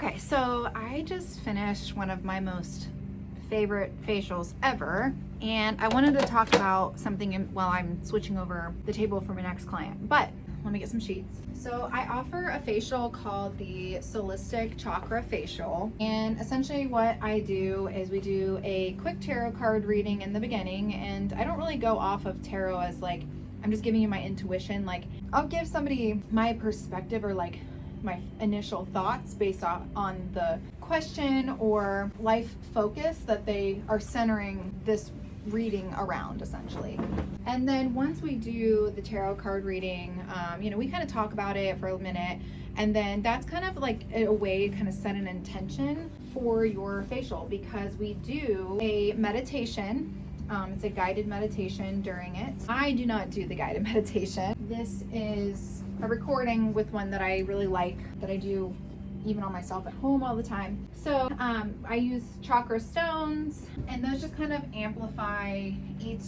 Okay, so I just finished one of my most favorite facials ever, and I wanted to talk about something while I'm switching over the table for my next client. But let me get some sheets. So I offer a facial called the Solistic Chakra Facial, and essentially what I do is we do a quick tarot card reading in the beginning, and I don't really go off of tarot as like I'm just giving you my intuition. Like, I'll give somebody my perspective or like my initial thoughts based on the question or life focus that they are centering this reading around, essentially. And then once we do the tarot card reading, we kind of talk about it for a minute, and then that's kind of like a way to kind of set an intention for your facial, because we do a meditation. It's a guided meditation during it. I do not do the guided meditation. This is a recording with one that I really like, that I do even on myself at home all the time. So I use chakra stones, and those just kind of amplify each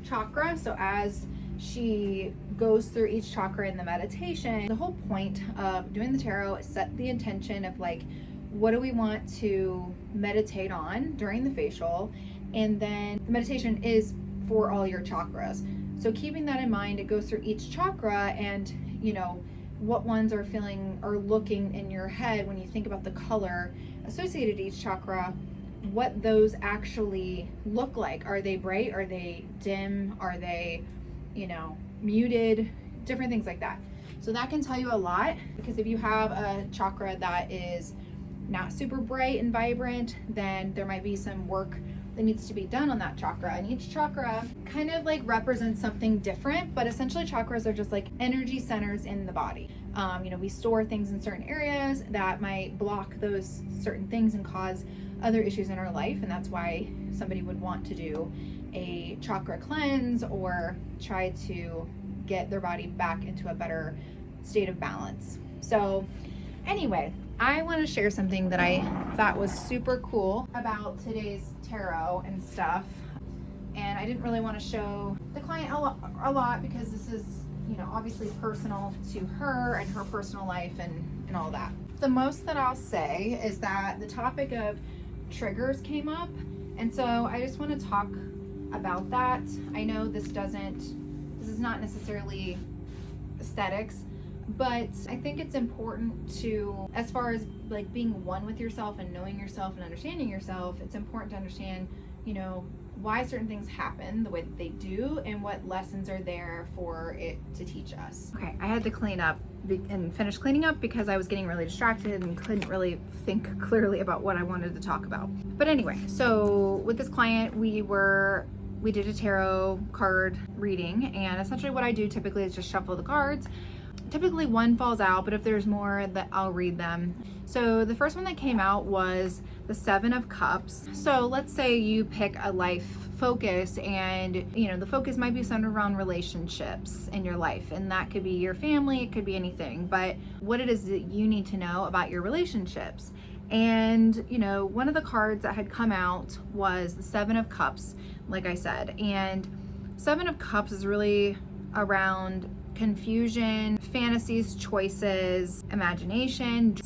chakra. So as she goes through each chakra in the meditation, the whole point of doing the tarot is set the intention of like, what do we want to meditate on during the facial? And then the meditation is for all your chakras. So keeping that in mind, it goes through each chakra, and what ones are feeling or looking in your head when you think about the color associated to each chakra, what those actually look like. Are they bright? Are they dim? Are they, muted? Different things like that. So that can tell you a lot, because if you have a chakra that is not super bright and vibrant, then there might be some work that needs to be done on that chakra. And each chakra kind of like represents something different, but essentially chakras are just like energy centers in the body. We store things in certain areas that might block those certain things and cause other issues in our life, and that's why somebody would want to do a chakra cleanse or try to get their body back into a better state of balance. So anyway, I want to share something that I thought was super cool about today's tarot and stuff. And I didn't really want to show the client a lot because this is, obviously personal to her and her personal life and all that. The most that I'll say is that the topic of triggers came up. And so I just want to talk about that. I know this is not necessarily aesthetics, but I think it's important to, as far as like being one with yourself and knowing yourself and understanding yourself, it's important to understand, why certain things happen the way that they do and what lessons are there for it to teach us. Okay, I had to clean up and finish cleaning up because I was getting really distracted and couldn't really think clearly about what I wanted to talk about. But anyway, so with this client, we did a tarot card reading, and essentially what I do typically is just shuffle the cards. Typically one falls out, but if there's more, that I'll read them. So the first one that came out was the 7 of Cups. So let's say you pick a life focus, and the focus might be centered around relationships in your life, and that could be your family, it could be anything, but what it is that you need to know about your relationships. And one of the cards that had come out was the 7 of Cups, like I said, and 7 of Cups is really around confusion, fantasies, choices, imagination,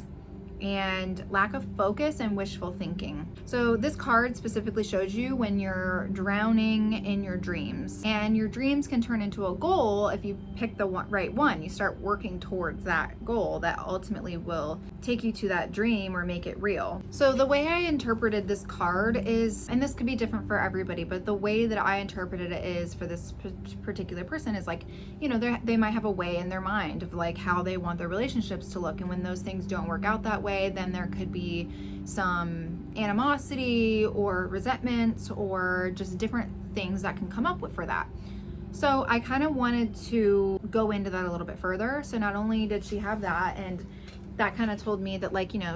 and lack of focus and wishful thinking. So this card specifically shows you when you're drowning in your dreams, and your dreams can turn into a goal if you pick the right one. You start working towards that goal that ultimately will take you to that dream or make it real. So the way I interpreted this card is, and this could be different for everybody, but the way that I interpreted it is for this particular person is like, they might have a way in their mind of like how they want their relationships to look, and when those things don't work out that way, then there could be some animosity or resentment or just different things that can come up with for that. So I kind of wanted to go into that a little bit further. So not only did she have that, and that kind of told me that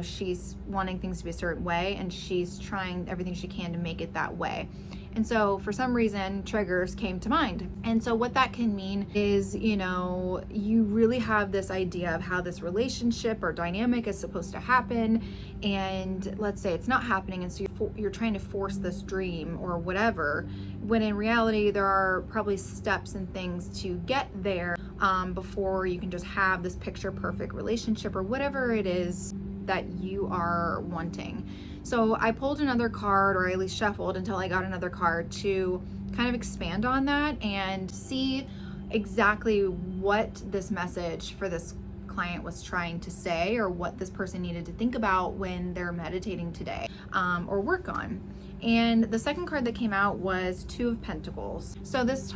she's wanting things to be a certain way, and she's trying everything she can to make it that way. And so for some reason, triggers came to mind. And so what that can mean is, you really have this idea of how this relationship or dynamic is supposed to happen. And let's say it's not happening. And so you're trying to force this dream or whatever, when in reality, there are probably steps and things to get there before you can just have this picture perfect relationship or whatever it is that you are wanting. So I pulled another card, or I at least shuffled until I got another card to kind of expand on that and see exactly what this message for this client was trying to say, or what this person needed to think about when they're meditating today, or work on. And the second card that came out was Two of Pentacles. So this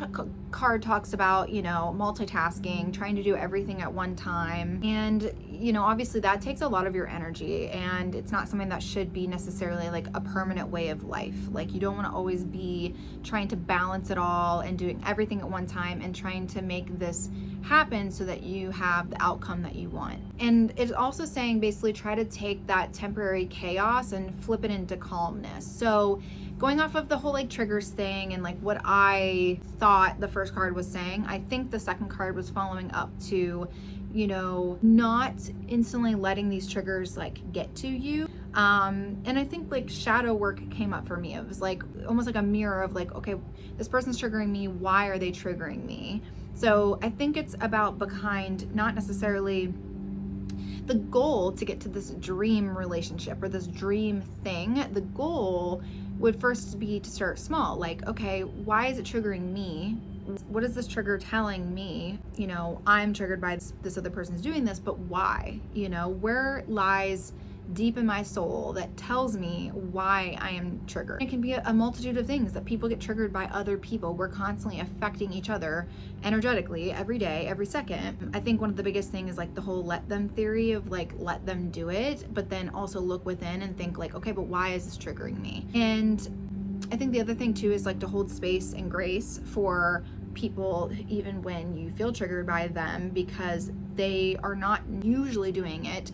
card talks about, multitasking, trying to do everything at one time. And, obviously that takes a lot of your energy, and it's not something that should be necessarily like a permanent way of life. Like, you don't want to always be trying to balance it all and doing everything at one time and trying to make this happen so that you have the outcome that you want. And it's also saying basically try to take that temporary chaos and flip it into calmness. So going off of the whole like triggers thing and like what I thought the first card was saying, I think the second card was following up to, not instantly letting these triggers like get to you. And I think like shadow work came up for me. It was like almost like a mirror of like, okay, this person's triggering me. Why are they triggering me? So I think it's about behind, not necessarily the goal to get to this dream relationship or this dream thing. The goal would first be to start small. Like, okay, why is it triggering me? What is this trigger telling me? I'm triggered by this other person's doing this, but why? Where lies deep in my soul that tells me why I am triggered? It can be a multitude of things that people get triggered by other people. We're constantly affecting each other energetically every day, every second. I think one of the biggest things is like the whole let them theory of like, let them do it, but then also look within and think like, okay, but why is this triggering me? And I think the other thing too is like to hold space and grace for people even when you feel triggered by them, because they are not usually doing it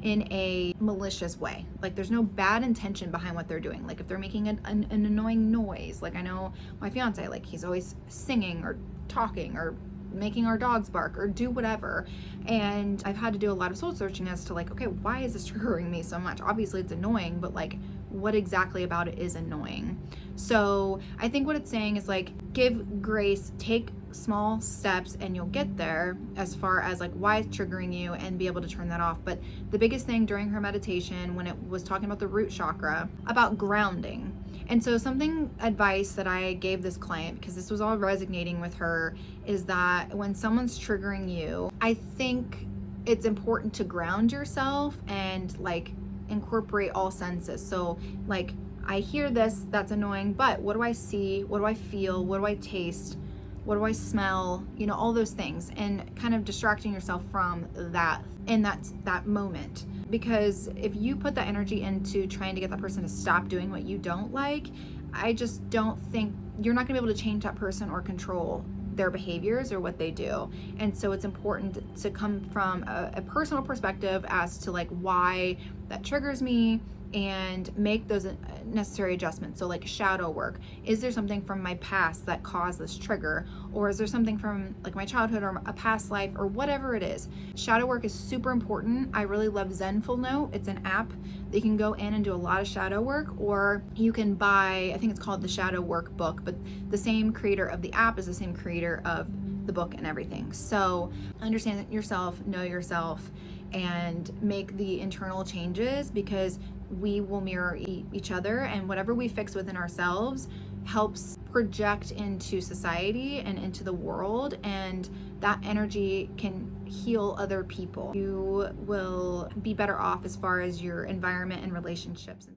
in a malicious way. Like, there's no bad intention behind what they're doing. Like, if they're making an annoying noise, like I know my fiance, like he's always singing or talking or making our dogs bark or do whatever. And I've had to do a lot of soul searching as to like, okay, why is this triggering me so much? Obviously it's annoying, but like, what exactly about it is annoying? So I think what it's saying is like, give grace, take small steps, and you'll get there as far as like why it's triggering you and be able to turn that off. But the biggest thing during her meditation, when it was talking about the root chakra, about grounding. And so advice that I gave this client, because this was all resonating with her, is that when someone's triggering you, I think it's important to ground yourself and like incorporate all senses. So like, I hear this, that's annoying, but what do I see? What do I feel? What do I taste? What do I smell? All those things, and kind of distracting yourself from that in that moment. Because if you put that energy into trying to get that person to stop doing what you don't like, I just don't think you're not gonna be able to change that person or control their behaviors or what they do. And so it's important to come from a personal perspective as to like why that triggers me, and make those necessary adjustments. So like shadow work. Is there something from my past that caused this trigger? Or is there something from like my childhood or a past life or whatever it is? Shadow work is super important. I really love Zenful Note. It's an app that you can go in and do a lot of shadow work, or you can buy, I think it's called the Shadow Work book, but the same creator of the app is the same creator of the book and everything. So understand yourself, know yourself, and make the internal changes, because we will mirror each other, and whatever we fix within ourselves helps project into society and into the world, and that energy can heal other people. You will be better off as far as your environment and relationships.